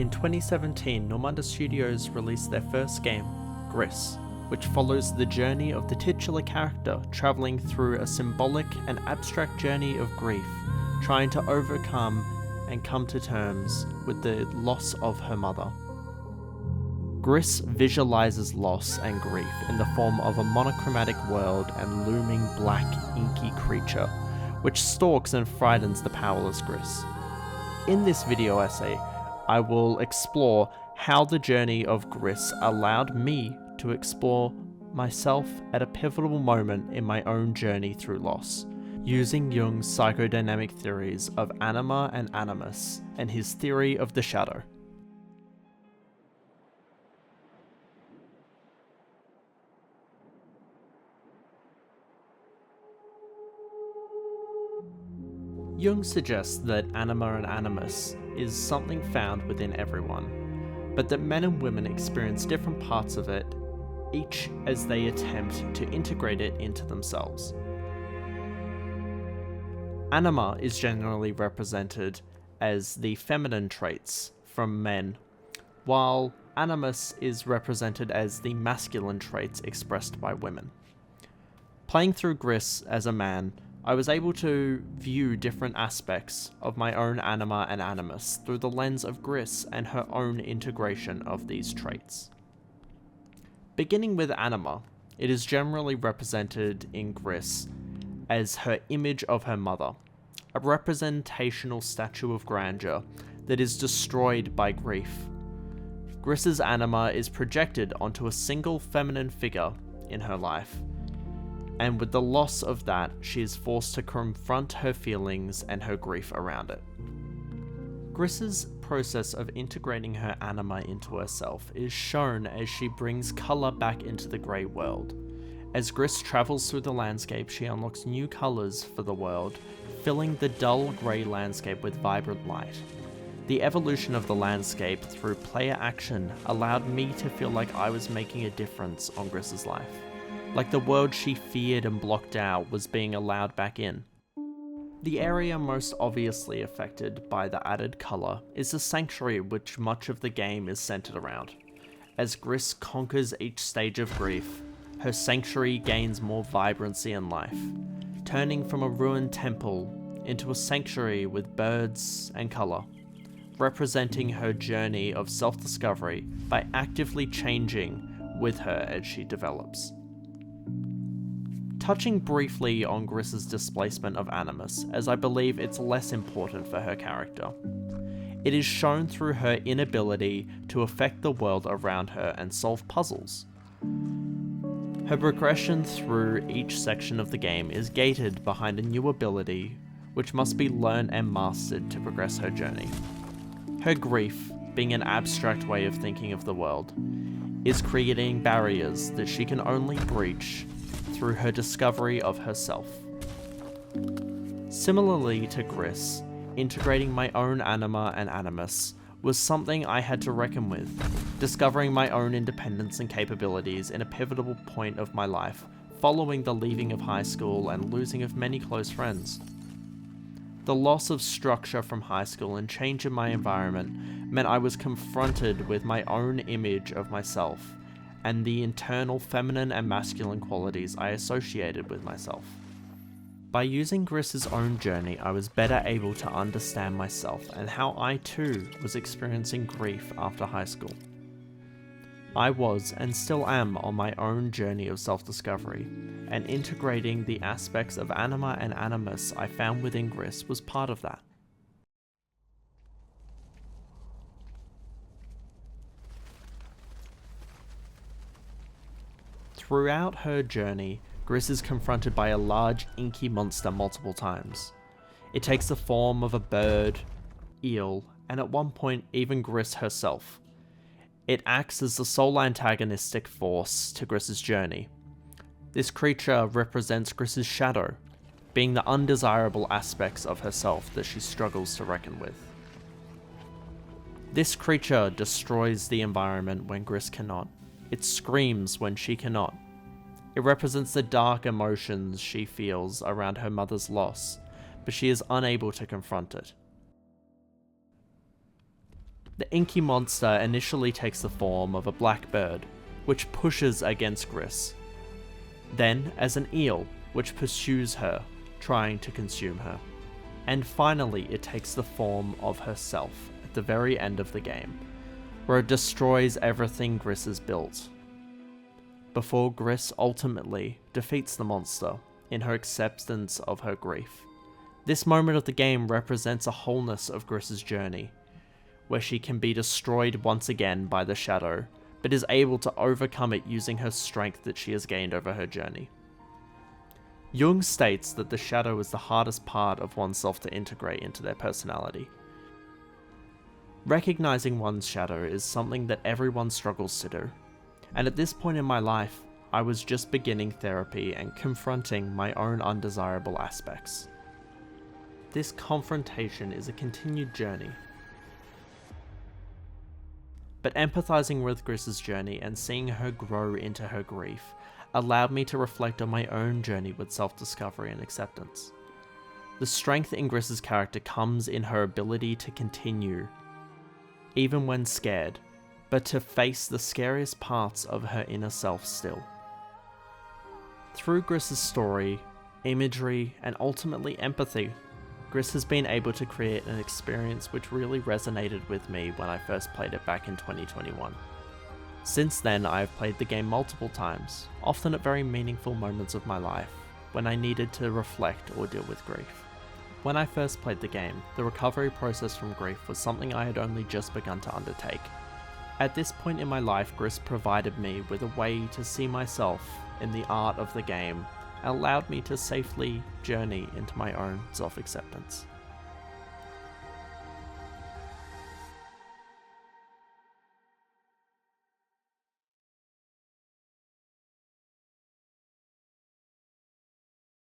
In 2017, Nomada Studios released their first game, Gris, which follows the journey of the titular character travelling through a symbolic and abstract journey of grief, trying to overcome and come to terms with the loss of her mother. Gris visualizes loss and grief in the form of a monochromatic world and looming black, inky creature, which stalks and frightens the powerless Gris. In this video essay, I will explore how the journey of Gris allowed me to explore myself at a pivotal moment in my own journey through loss, using Jung's psychodynamic theories of Anima and Animus and his theory of the shadow. Jung suggests that Anima and Animus is something found within everyone, but that men and women experience different parts of it, each as they attempt to integrate it into themselves. Anima is generally represented as the feminine traits from men, while Animus is represented as the masculine traits expressed by women. Playing through Gris as a man, I was able to view different aspects of my own Anima and Animus through the lens of Gris and her own integration of these traits. Beginning with Anima, it is generally represented in Gris as her image of her mother, a representational statue of grandeur that is destroyed by grief. Gris's Anima is projected onto a single feminine figure in her life, and with the loss of that, she is forced to confront her feelings and her grief around it. Gris's process of integrating her anima into herself is shown as she brings colour back into the grey world. As Gris travels through the landscape, she unlocks new colours for the world, filling the dull grey landscape with vibrant light. The evolution of the landscape through player action allowed me to feel like I was making a difference on Gris's life. Like the world she feared and blocked out was being allowed back in. The area most obviously affected by the added colour is the sanctuary, which much of the game is centred around. As Gris conquers each stage of grief, her sanctuary gains more vibrancy and life, turning from a ruined temple into a sanctuary with birds and colour, representing her journey of self-discovery by actively changing with her as she develops. Touching briefly on Gris's displacement of Animus, as I believe it's less important for her character. It is shown through her inability to affect the world around her and solve puzzles. Her progression through each section of the game is gated behind a new ability which must be learned and mastered to progress her journey. Her grief, being an abstract way of thinking of the world, is creating barriers that she can only breach through her discovery of herself. Similarly to Gris, integrating my own Anima and Animus was something I had to reckon with, discovering my own independence and capabilities in a pivotal point of my life, following the leaving of high school and losing of many close friends. The loss of structure from high school and change in my environment meant I was confronted with my own image of myself, and the internal feminine and masculine qualities I associated with myself. By using Gris's own journey, I was better able to understand myself and how I too was experiencing grief after high school. I was and still am on my own journey of self-discovery, and integrating the aspects of Anima and Animus I found within Gris was part of that. Throughout her journey, Gris is confronted by a large, inky monster multiple times. It takes the form of a bird, eel, and at one point even Gris herself. It acts as the sole antagonistic force to Gris's journey. This creature represents Gris's shadow, being the undesirable aspects of herself that she struggles to reckon with. This creature destroys the environment when Gris cannot. It screams when she cannot. It represents the dark emotions she feels around her mother's loss, but she is unable to confront it. The inky monster initially takes the form of a black bird, which pushes against Gris, then as an eel, which pursues her, trying to consume her, and finally it takes the form of herself at the very end of the game, where it destroys everything Gris has built, before Gris ultimately defeats the monster in her acceptance of her grief. This moment of the game represents a wholeness of Gris's journey, where she can be destroyed once again by the shadow, but is able to overcome it using her strength that she has gained over her journey. Jung states that the shadow is the hardest part of oneself to integrate into their personality. Recognizing one's shadow is something that everyone struggles to do, and at this point in my life, I was just beginning therapy and confronting my own undesirable aspects. This confrontation is a continued journey, but empathizing with Gris's journey and seeing her grow into her grief allowed me to reflect on my own journey with self-discovery and acceptance. The strength in Gris's character comes in her ability to continue, even when scared, but to face the scariest parts of her inner self still. Through Gris's story, imagery, and ultimately empathy, Gris has been able to create an experience which really resonated with me when I first played it back in 2021. Since then, I have played the game multiple times, often at very meaningful moments of my life, when I needed to reflect or deal with grief. When I first played the game, the recovery process from grief was something I had only just begun to undertake. At this point in my life, Gris provided me with a way to see myself in the art of the game, and allowed me to safely journey into my own self-acceptance.